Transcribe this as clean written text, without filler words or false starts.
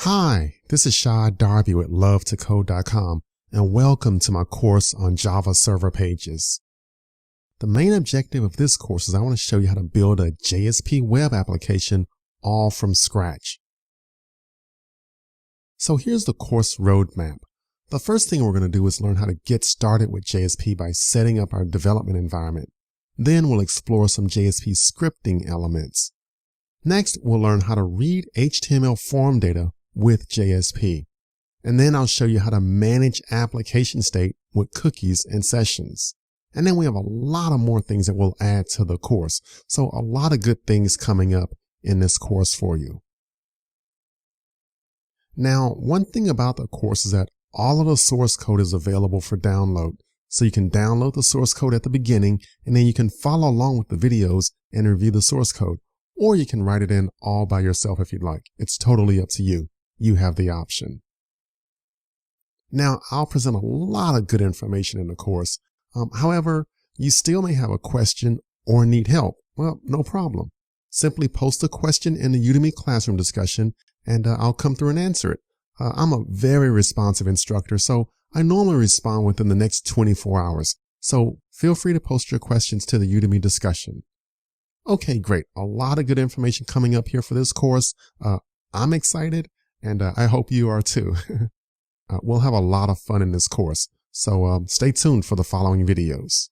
Hi, this is Shad Darby with LoveToCode.com and welcome to my course on Java server pages. The main objective of this course is I want to show you how to build a JSP web application all from scratch. So here's the course roadmap. The first thing we're going to do is learn how to get started with JSP by setting up our development environment. Then we'll explore some JSP scripting elements. Next, we'll learn how to read HTML form data with JSP. And then I'll show you how to manage application state with cookies and sessions. And then we have a lot of more things that we'll add to the course. So a lot of good things coming up in this course for you. Now, one thing about the course is that all of the source code is available for download. So you can download the source code at the beginning, and then you can follow along with the videos and review the source code. Or you can write it in all by yourself if you'd like. It's totally up to you. You have the option. Now, I'll present a lot of good information in the course. However, you still may have a question or need help. Well, no problem. Simply post a question in the Udemy classroom discussion, and I'll come through and answer it. I'm a very responsive instructor, so I normally respond within the next 24 hours. So feel free to post your questions to the Udemy discussion. Okay, great. A lot of good information coming up here for this course. I'm excited, and I hope you are too. We'll have a lot of fun in this course, so stay tuned for the following videos.